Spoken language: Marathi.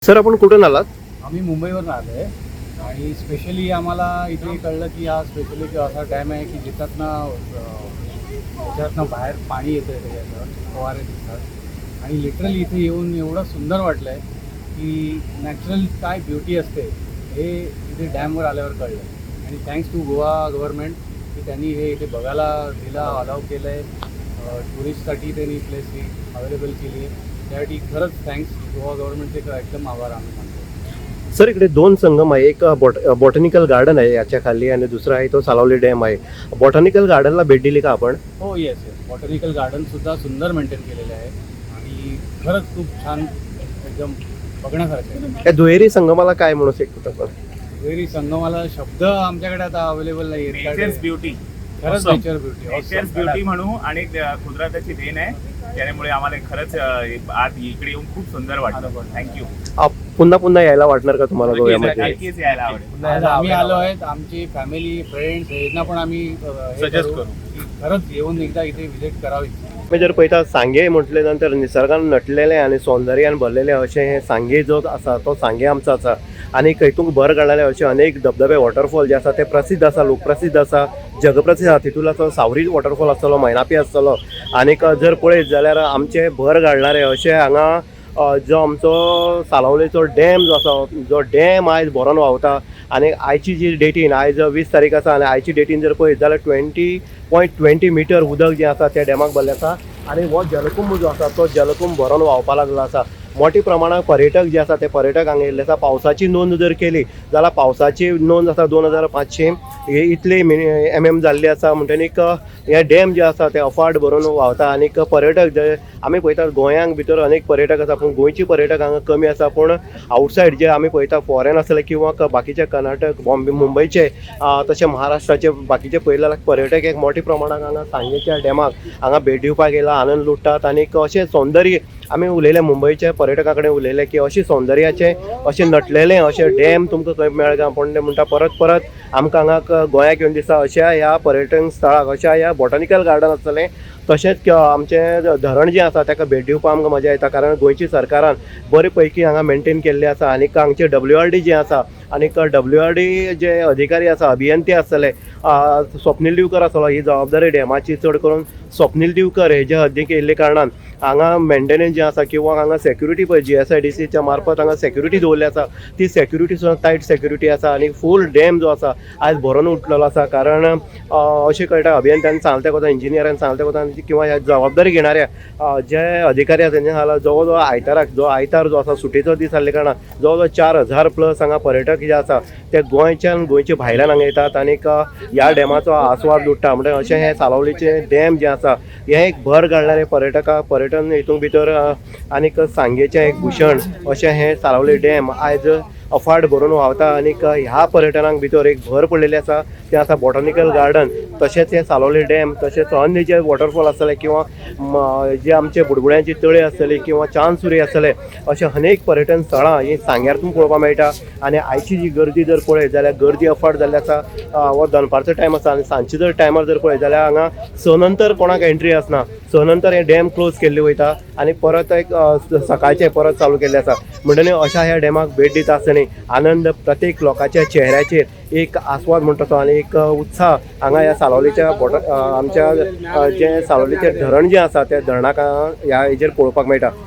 सर आपण कुठून आलात? आम्ही मुंबईवरून आलो आहे आणि स्पेशली आम्हाला इथे कळलं की हा स्पेशली असा डॅम आहे की ज्याच्यातनं त्याच्यातनं बाहेर पाणी येतं आहे, त्याच्यात फवारे दिसतात आणि लिटरली इथे येऊन एवढं सुंदर वाटलं आहे की नॅचरल काय ब्युटी असते हे इथे डॅमवर आल्यावर कळलं. आणि थँक्स टू गोवा गव्हर्नमेंट की त्यांनी हे इथे बघायला दिला, अलाव केलं आहे. टुरिस्टसाठी त्यांनी प्लेस ही अवेलेबल केली आहे. त्यासाठी खरंच थँक्स गोवा गव्हर्नमेंटचे एकदम आभार आम्ही मानतो. सर इकडे दोन संगम आहे, एक बॉटॅनिकल गार्डन आहे याच्या खाली आणि दुसरा आहे तो सालावली डॅम आहे. बॉटॅनिकल गार्डनला भेट दिली का आपण? हो येस येस, बॉटॅनिकल गार्डनसुद्धा सुंदर मेंटेन केलेले आहे आणि खरंच खूप छान एकदम बघण्यासारखं आहे. या दुहेरी संगमाला काय म्हणू शकतो आपण? वेरी संगमाला शब्द आमच्याकडे आता अवेलेबल नाही आहेत. नेचर्स ब्युटी, खरंच नेचर ब्युटी, नेचर्स ब्युटी म्हणू आणि कुदरताची देण आहे. त्यामुळे आम्हाला खरंच आज इकडे येऊन खूप सुंदर वाटलं. थँक्यू. पुन्हा पुन्हा यायला वाटणार का तुम्हाला गोव्यामध्ये? नक्कीच यायला आवडेल. आज आम्ही आलो आहेत, आमची फॅमिली फ्रेंड्स यांना पण आम्ही Suggest करू. की खरंच येऊन एकदा इथे व्हिजिट करावी. मी जर पळयता सांगे म्हटले नंतर निसर्गान नटलेले आणि सौंदर्यान भरलेले असे हे सांगे जो आसा तो सांगे आमचो आसा आणि कैतूंक भर घालणारे असे अनेक धबधबे वॉटरफॉल जे आसा ते प्रसिद्ध आसा, लोकप्रसिद्ध आसा, जगप्रसिद्ध आसा. तितूंतलो तो सावरी वॉटरफॉल आसतलो, मैनापी आसतलो. आनीक जर पळयत जाल्यार आमचे भर घालणारे असे हांगा जो आमचो सालावलेचो डॅम जो आसा, जो डॅम आयज भरून व्हांवता आनी आयची जी डेटीन आयज 20 तारीख आसा आनी आयची डेटीन जर पळयत जाल्यार 20.20 मिटर उदक जें आसा त्या डॅमाक भरलें आसा आनी हो जलकुंभ जो आसा तो जलकुंभ भरून व्हांवपाक लागलो आसा. मोठ्या प्रमाणात पर्यटक जे आसा ते पर्यटक हांगा येयल्ले आसा. पावसाची नोंद जर केली जाल्यार पावसाची नोंद आसा 2500 इतली MM जाल्ली आसा. म्हणटनीक हे डॅम जे आसा ते अफाट भरून व्हांवता आनीक पर्यटक जे आमी पळयतात गोंयांक भितर अनेक पर्यटक आसा पूण गोंयची पर्यटक हांगा कमी आसा. पूण आवटसायड जे आमी पळयता फॉरेन आसले किंवा बाकीचे कर्नाटक बॉम्बे मुंबयचे तशें महाराष्ट्राचे बाकीचे पळयल्यार पर्यटक एक मोठ्या प्रमाणात हांगा सांगेच्या डॅमाक हांगा भेट दिवपाक येयला, आनंद लुटतात. आनीक अशें सौंदर्य आमी उलयले मुंबयच्या पर्यटका कडेन उलयले की अशें सौंदर्याचें अशें नटलेलें अशें डॅम तुमकां खंय मेळगा. पण ते म्हणटा परत परत आमकां हांगा गोंयाक येवन दिसता अशा ह्या पर्यटन स्थळाक, अशा ह्या बॉटॅनिकल गार्डन आसतलें. तशेंच आमचें धरण जें आसा ताका भेट दिवपाक आमकां मजा येता कारण गोंयची सरकारान बरे पैकी हांगा मेंटेन केल्लें आसा. आनीक हांगचे WRD जें आसा आनीक WRD जे अधिकारी आसा, अभियंते आसतले, स्वप्नील दिवकर आसलो, ही जबाबदारी डॅमाची चड करून स्वप्नील दिवकर हेजे हद्दीक येयल्ले कारणान हांगा मेंटेनन्स जें आसा किंवा हांगा सेक्युरिटी पळय GSIDCच्या मार्फत हांगा सेक्युरिटी दवरली आसा. ती सेक्युरिटी सुद्दां टायट सेक्युरिटी आसा आनी फूल डॅम जो आसा आयज भरून उठलेलो आसा. कारण अशें कळटा अभियंत्यांनी सांगलें वता, इंजिनियरांनी सांगलें वता किंवा ह्या जबाबदारी घेणाऱ्या जे अधिकारी आसा तेंच्या खाला जवळ जवळ आयतार जो आसा सुटीचो दीस आसले कारणान जवळ जवळ 4000+ हांगा पर्यटक जे आसा ते गोंयचे भायल्यान हांगा येतात आनीक ह्या डॅमाचो आस्वाद लुटता. म्हणजे अशें हे सालावलीचे डॅम जे आसा हे एक भर घालणारे पर्यटन हितून भितर आनीक सांगेचें एक भूषण अशें हे सालावली डॅम आयज अफाट भरून व्हांवता. आनीक ह्या पर्यटनाक भितर एक भर पडलेली आसा तें आसा बॉटॅनिकल गार्डन, तशेंच हे सालावली डॅम, तशेंच अन्य जे वॉटरफॉल आसतले किंवा जे आमचे बुडबुड्यांची तळी आसतली किंवा चांदसुरी आसतले अशें अनेक पर्यटन स्थळां ही सांग्यारतून पळोवपाक मेळटा. आनी आयची जी गर्दी जर पळयत जाल्यार गर्दी अफाट जाल्ली आसा. हो दनपारचो टायम आसा आनी सांजचे जर टायमार जर पळयत जाल्यार हांगा 6 नंतर कोणाक एंट्री आसना. 6 नंतर हे डॅम क्लोज केल्ली वयता आनी परत एक सकाळचें परत चालू केल्लें आसा. म्हणटनी अशा ह्या डॅमाक भेट दिता आसतना आनंद प्रत्येक लोकांच्या चेहऱ्याचेर एक आस्वाद म्हणटा तो आनी एक उत्साह हांगा ह्या सालावलीच्या आमच्या जे सालावलीचें धरण जें आसा त्या धरणाक ह्या हेजेर पळोवपाक मेळटा.